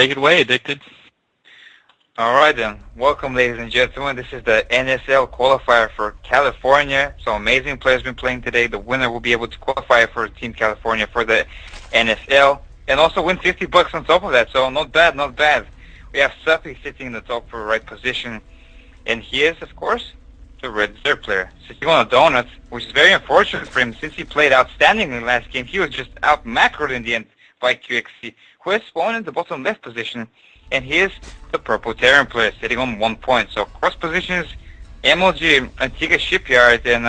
Take it away, Addicted. All right then. Welcome, ladies and gentlemen. This is the NSL qualifier for California. So amazing players been playing today. The winner will be able to qualify for Team California for the NSL and also win $50 on top of that. So not bad, not bad. We have Suppy sitting in the top for right position, and he is, of course, the red reserve player sitting on a donut, which is very unfortunate for him since he played outstandingly last game. He was just out macroed in the end by QXC, who is spawned in the bottom left position. And he is the purple Terran player sitting on 1 point. So cross positions, MLG, Antigua Shipyard, and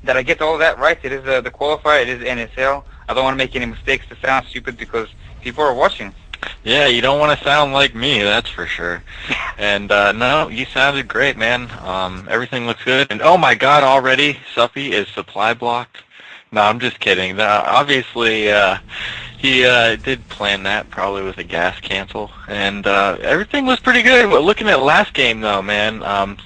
that I get all that right. It is the qualifier, it is NSL. I don't want to make any mistakes to sound stupid because people are watching. Yeah, you don't want to sound like me, that's for sure. And no, you sounded great, man. Everything looks good. And oh my god, already Suppy is supply blocked. No, I'm just kidding. Obviously, he did plan that, probably with a gas cancel, and everything was pretty good. Looking at last game, though, man,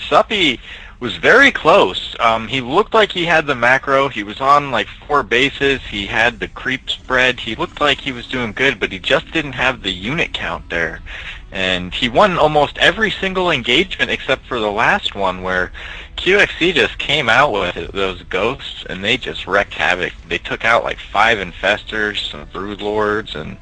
Suppy was very close. He looked like he had the macro. He was on like 4 bases. He had the creep spread. He looked like he was doing good, but he just didn't have the unit count there. And he won almost every single engagement except for the last one where QXC just came out with those ghosts and they just wrecked havoc. They took out like 5 infestors, some brood lords, and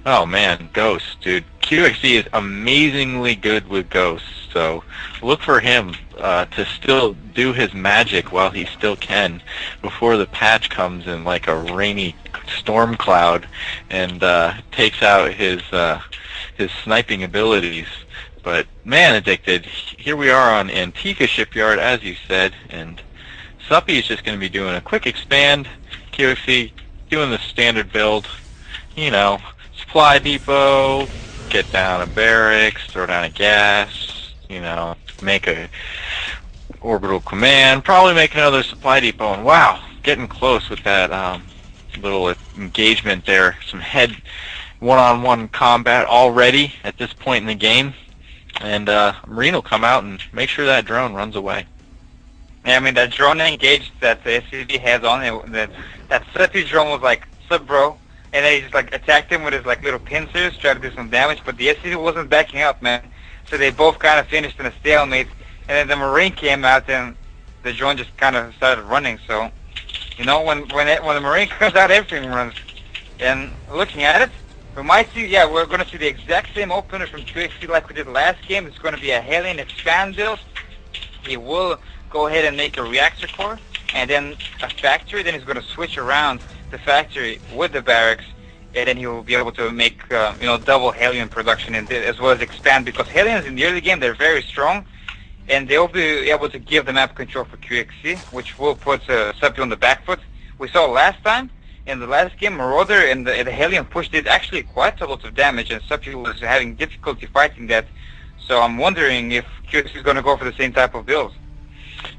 oh man, ghosts, dude. QXC is amazingly good with ghosts, so look for him to still do his magic while he still can before the patch comes in like a rainy storm cloud and takes out his sniping abilities. But man, Addicted, here we are on Antigua Shipyard, as you said, and Suppy is just going to be doing a quick expand. QXC doing the standard build, you know, supply depot, get down a barracks, throw down a gas, you know, make a orbital command, probably make another supply depot, and wow, getting close with that little engagement there. Some head one-on-one combat already at this point in the game. And Marine will come out and make sure that drone runs away. Yeah, I mean, that drone engaged that the SCV has on it, that Suppy drone was like, "Sup, bro?" And then he just like attacked him with his like little pincers, tried to do some damage, but the SCV wasn't backing up, man. So they both kind of finished in a stalemate. And then the Marine came out and the drone just kind of started running. So, you know, when the Marine comes out, everything runs. And looking at it, we might see, yeah, we're going to see the exact same opener from QXC like we did last game. It's going to be a Hellion expand build. He will go ahead and make a reactor core and then a factory. Then he's going to switch around the factory with the barracks, and then he will be able to make, you know, double Hellion production and as well as expand, because Hellions in the early game, they're very strong, and they'll be able to give the map control for QXC, which will put Suppy on the back foot. We saw last time, in the last game, Marauder and the Hellion push did actually quite a lot of damage, and Suppy was having difficulty fighting that. So I'm wondering if QXC is going to go for the same type of build.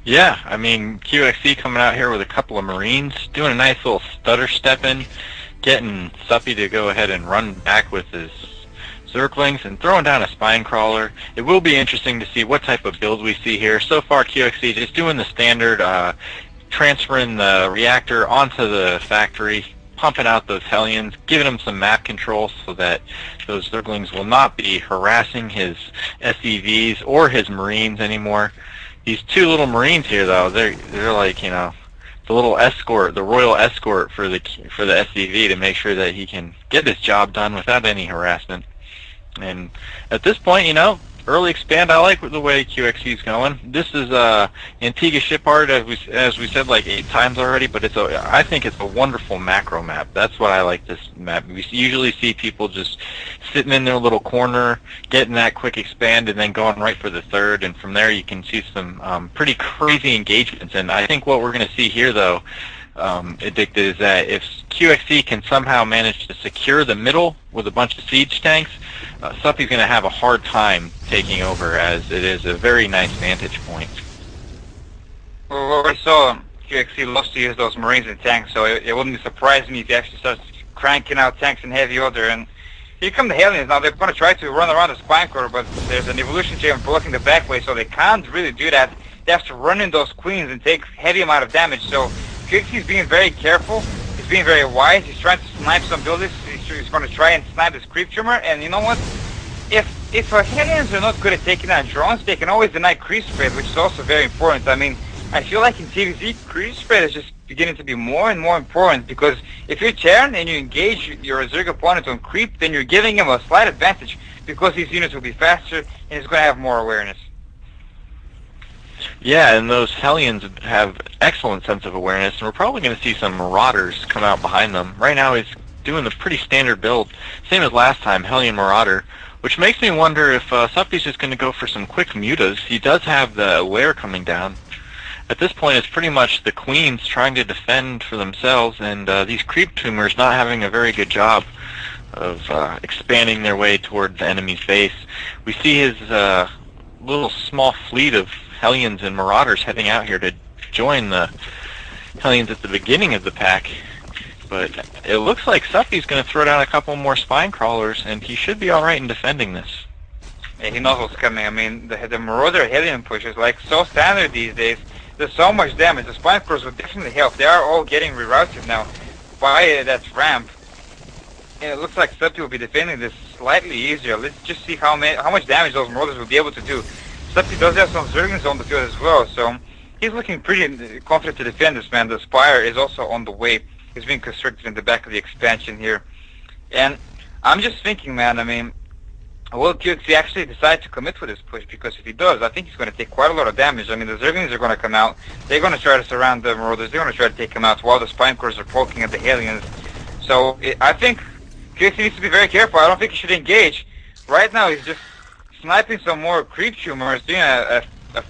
Yeah, I mean, QXC coming out here with a couple of Marines, doing a nice little stutter stepping, getting Suppy to go ahead and run back with his Zerglings and throwing down a Spine Crawler. It will be interesting to see what type of build we see here. So far, QXC just doing the standard, transferring the reactor onto the factory, pumping out those Hellions, giving them some map control so that those Zerglings will not be harassing his SEVs or his Marines anymore. These 2 little Marines here, though, they're like, you know, the little escort, the royal escort for the SEV to make sure that he can get his job done without any harassment. And at this point, you know, early expand, I like the way QXC is going. This is Antigua Shipyard, as we said like 8 times already, but I think it's a wonderful macro map. That's what I like this map. We usually see people just sitting in their little corner, getting that quick expand, and then going right for the third, and from there you can see some pretty crazy engagements. And I think what we're going to see here, though, Addicted, is that if QXC can somehow manage to secure the middle with a bunch of siege tanks, Suppy's going to have a hard time taking over, as it is a very nice vantage point. Well, we saw QXC loves to use those Marines and tanks, so it wouldn't surprise me if he actually starts cranking out tanks in heavy order. And here come the Hellions. Now they're going to try to run around the Spine Core, but there's an evolution chain blocking the back way, so they can't really do that. They have to run in those queens and take heavy amount of damage. So QXC is being very careful. He's being very wise. He's trying to snipe some buildings. He's he's going to try and snipe this creep tumor. And you know what? If Hellions are not good at taking out drones, they can always deny creep spread, which is also very important. I mean, I feel like in TVZ, creep spread is just beginning to be more and more important, because if you're Terran and you engage your Zerg opponent on creep, then you're giving him a slight advantage, because his units will be faster and he's going to have more awareness. Yeah, and those Hellions have excellent sense of awareness, and we're probably going to see some Marauders come out behind them. Right now he's doing the pretty standard build, same as last time, Hellion Marauder, which makes me wonder if Suppy's just going to go for some quick mutas. He does have the lair coming down. At this point, it's pretty much the Queens trying to defend for themselves, and these creep tumors not having a very good job of expanding their way toward the enemy's base. We see his little small fleet of Hellions and Marauders heading out here to join the Hellions at the beginning of the pack. But it looks like Suppy's going to throw down a couple more spine crawlers, and he should be alright in defending this. Yeah, he knows what's coming. I mean, the Marauder Hellion push is like so standard these days. There's so much damage. The spine crawlers would definitely help. They are all getting rerouted now by that ramp. And it looks like Suppy will be defending this slightly easier. Let's just see how much damage those Marauders will be able to do. Suppy does have some Zerglings on the field as well, so he's looking pretty confident to defend this, man. The Spire is also on the way. He's being constructed in the back of the expansion here. And I'm just thinking, man, I mean, will coLqxc actually decide to commit for this push? Because if he does, I think he's going to take quite a lot of damage. I mean, the Zerglings are going to come out. They're going to try to surround the Marauders. They're going to try to take him out while the Spine Cores are poking at the Hellions. So I think coLqxc needs to be very careful. I don't think he should engage. Right now, he's just sniping some more creep tumors, doing a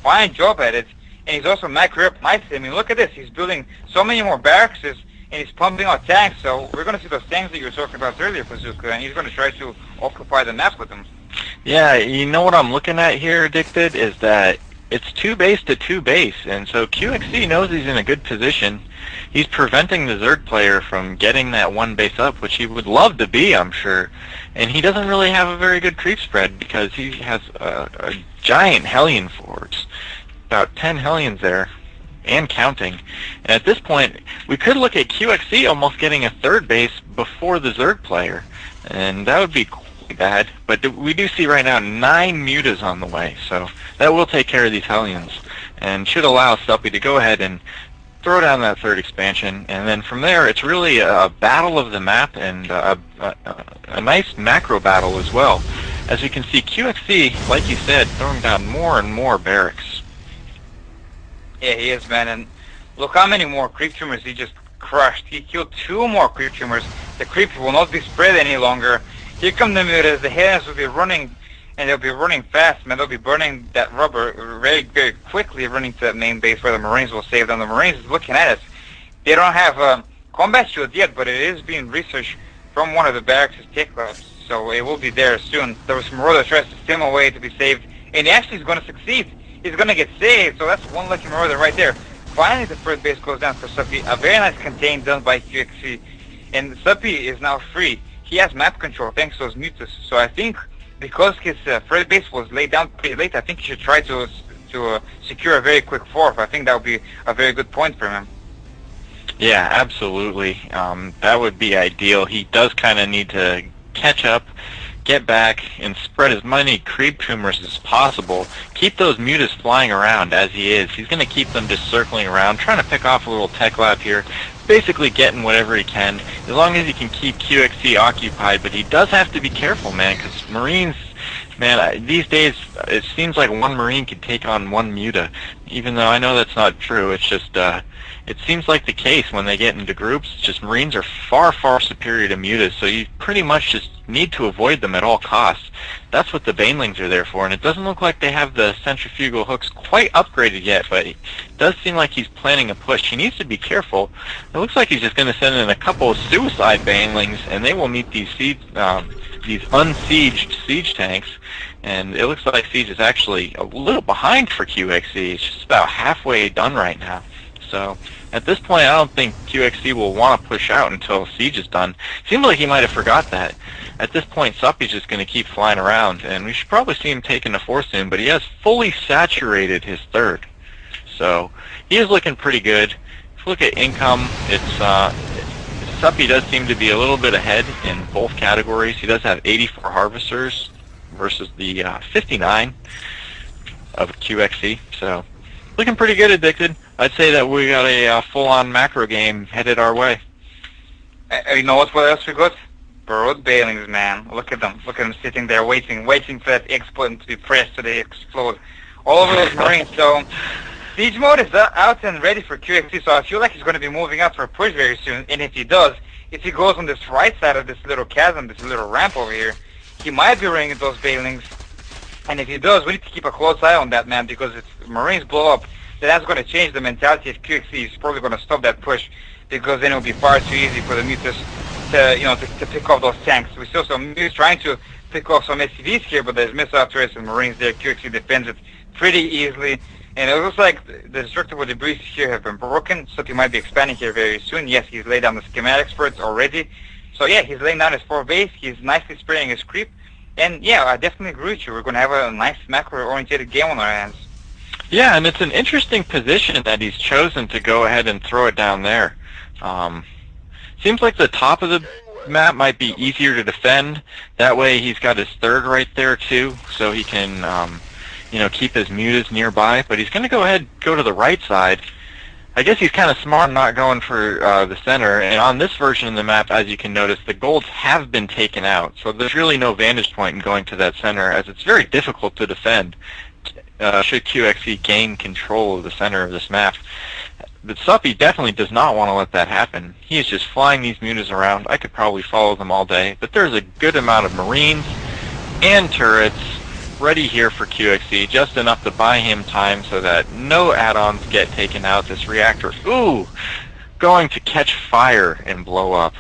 fine job at it. And he's also macro up nicely. I mean, look at this. He's building so many more barracks, and he's pumping out tanks. So we're going to see those tanks that you were talking about earlier, Bazooka, and he's going to try to occupy the map with them. Yeah, you know what I'm looking at here, Addicted, is that it's 2 base to 2 base, and so coLqxc knows he's in a good position. He's preventing the Zerg player from getting that 1 base up, which he would love to be, I'm sure. And he doesn't really have a very good creep spread because he has a giant Hellion force. About 10 Hellions there, and counting. And at this point, we could look at coLqxc almost getting a 3rd base before the Zerg player, and that would be quite bad. But we do see right now 9 mutas on the way, so that will take care of these Hellions, and should allow Suppy to go ahead and throw down that 3rd expansion. And then from there, it's really a battle of the map, and a nice macro battle as well. As we can see, coLqxc, like you said, throwing down more and more barracks. Yeah, he is, man. And look how many more creep tumors he just crushed. He killed 2 more creep tumors. The creep will not be spread any longer. Here come the mutas. The Hellions will be running, and they'll be running fast, man. They'll be burning that rubber very, very quickly, running to that main base where the Marines will save them. The Marines is looking at us. They don't have combat shields yet, but it is being researched from one of the barracks' tech labs, so it will be there soon. There was some Marauder tries to stem away to be saved, and he actually is going to succeed. He's going to get saved, so that's one lucky Marauder right there. Finally, the 3rd base goes down for Suppy. A very nice contain done by coLqxc, and Suppy is now free. He has map control thanks to those mutas, so I think because his 3rd base was laid down pretty late, I think he should try to secure a very quick 4th. I think that would be a very good point for him. Yeah, absolutely. That would be ideal. He does kind of need to catch up, get back, and spread as many creep tumors as possible. Keep those mutas flying around as he is. He's going to keep them just circling around, trying to pick off a little tech lab here, basically getting whatever he can, as long as he can keep coLqxc occupied. But he does have to be careful, man, because Marines, man, these days it seems like 1 Marine could take on 1 muta, even though I know that's not true. It's just, it seems like the case when they get into groups. Just Marines are far, far superior to mutas, so you pretty much just need to avoid them at all costs. That's what the Banelings are there for, and it doesn't look like they have the centrifugal hooks quite upgraded yet, but it does seem like he's planning a push. He needs to be careful. It looks like he's just going to send in a couple of suicide Banelings, and they will meet these unsieged siege tanks. And it looks like siege is actually a little behind for coLqxc. It's just about halfway done right now. So at this point, I don't think coLqxc will want to push out until siege is done. Seems like he might have forgot that. At this point, Suppy's just going to keep flying around, and we should probably see him taking a 4th soon, but he has fully saturated his 3rd. So he is looking pretty good. If you look at income, it's Suppy does seem to be a little bit ahead in both categories. He does have 84 harvesters versus the 59 of QXC. So looking pretty good, Addicted. I'd say that we got a full-on macro game headed our way. You know what else we got? Burrowed Bailings, man. Look at them. Look at them sitting there waiting for that X button to be pressed so they explode. All over those Marines. So Siege Mode is out and ready for QXC, so I feel like he's going to be moving out for a push very soon. And if he does, if he goes on this right side of this little chasm, this little ramp over here, he might be ringing those Bailings. And if he does, we need to keep a close eye on that, man, because if Marines blow up, then that's going to change the mentality of QXC. He's probably going to stop that push, because then it will be far too easy for the Mutas to pick off those tanks. We saw some Mutas trying to pick off some SCVs here, but there's missile turrets and Marines there. QXC defends it pretty easily. And it looks like the destructible debris here have been broken, so he might be expanding here very soon. Yes, he's laid down the schematics for it already. So yeah, he's laying down his 4 base. He's nicely spraying his creep. And yeah, I definitely agree with you. We're going to have a nice macro-oriented game on our hands. Yeah, and it's an interesting position that he's chosen to go ahead and throw it down there. Seems like the top of the map might be easier to defend. That way he's got his third right there too, so he can keep his mutas nearby. But he's going to go ahead and go to the right side. I guess he's kind of smart not going for the center. And on this version of the map, as you can notice, the golds have been taken out. So there's really no vantage point in going to that center, as it's very difficult to defend should QXC gain control of the center of this map. But Suppy definitely does not want to let that happen. He is just flying these mutas around. I could probably follow them all day, but there's a good amount of Marines and turrets ready here for QXC, just enough to buy him time so that no add-ons get taken out. This reactor, going to catch fire and blow up.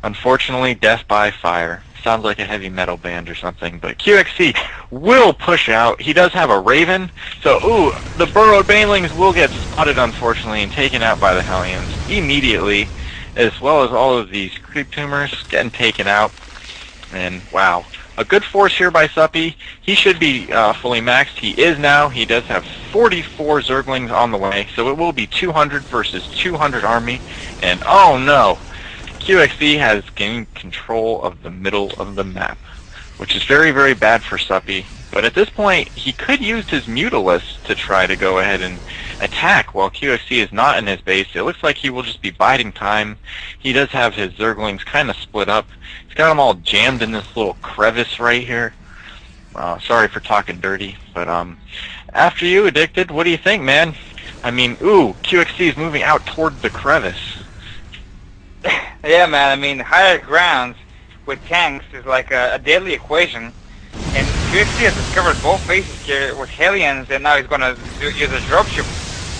Unfortunately, death by fire. Sounds like a heavy metal band or something, but QXC will push out. He does have a Raven, so the burrowed Banelings will get spotted, unfortunately, and taken out by the Hellions immediately, as well as all of these creep tumors getting taken out. And wow, a good force here by Suppy. He should be fully maxed. He is now. He does have 44 Zerglings on the way, so it will be 200 versus 200 army. And oh no, QXC has gained control of the middle of the map, which is very, very bad for Suppy. But at this point, he could use his Mutalisk to try to go ahead and attack while QXC is not in his base. It looks like he will just be biding time. He does have his Zerglings kind of split up. He's got them all jammed in this little crevice right here. Sorry for talking dirty, but after you, Addicted, what do you think, man? I mean, QXC is moving out toward the crevice. Yeah, man, I mean, higher grounds with tanks is like a deadly equation. And QXC has discovered both bases here with Hellions, and now he's going to use a dropship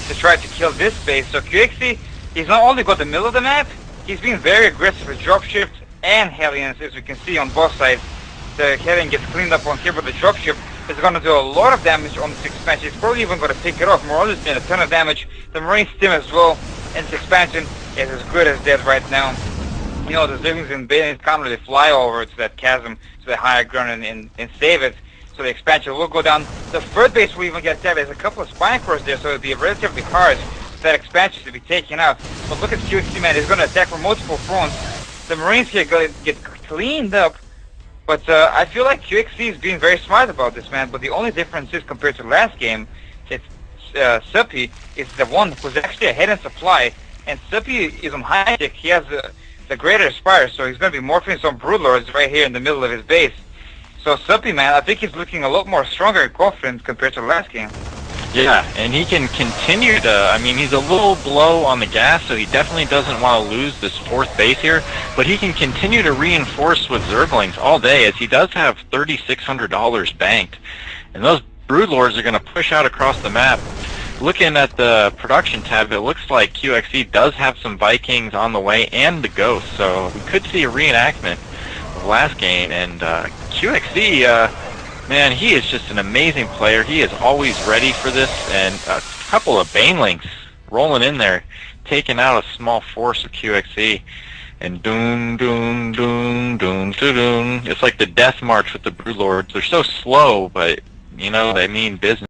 to try to kill this base. So QXC, he's not only got the middle of the map, he's been very aggressive with dropships and Hellions, as we can see on both sides. The Hellion gets cleaned up on here, but the dropship is going to do a lot of damage on this expansion. He's probably even going to pick it off. Morales did a ton of damage. The Marine Stim as well, and this expansion is as good as dead right now. You know, the Zerglings and Banelings can't really fly over to that chasm, to the higher ground, and save it. So the expansion will go down. The third base will even get attacked. There's a couple of spine cores there, so it'll be relatively hard for that expansion to be taken out. But look at QXC, man. He's going to attack from multiple fronts. The Marines here get cleaned up. But I feel like QXC is being very smart about this, man. But the only difference is, compared to last game, it's Suppy is the one who's actually ahead in supply. And Suppy is on high tick. He has the greater Spire, so he's going to be morphing some Broodlords right here in the middle of his base. So Suppy, man, I think he's looking a lot more stronger and confident compared to last game. Yeah, and he can continue to, I mean, he's a little below on the gas, so he definitely doesn't want to lose this fourth base here, but he can continue to reinforce with Zerglings all day, as he does have $3,600 banked. And those Broodlords are going to push out across the map. Looking at the production tab, it looks like QXC does have some Vikings on the way and the Ghost, so we could see a reenactment of last game. And QXC, man, he is just an amazing player. He is always ready for this, and a couple of Banelings rolling in there, taking out a small force of QXC. And doon, doon, doon, doon, doon. It's like the death march with the Broodlords. They're so slow, but, you know, they mean business.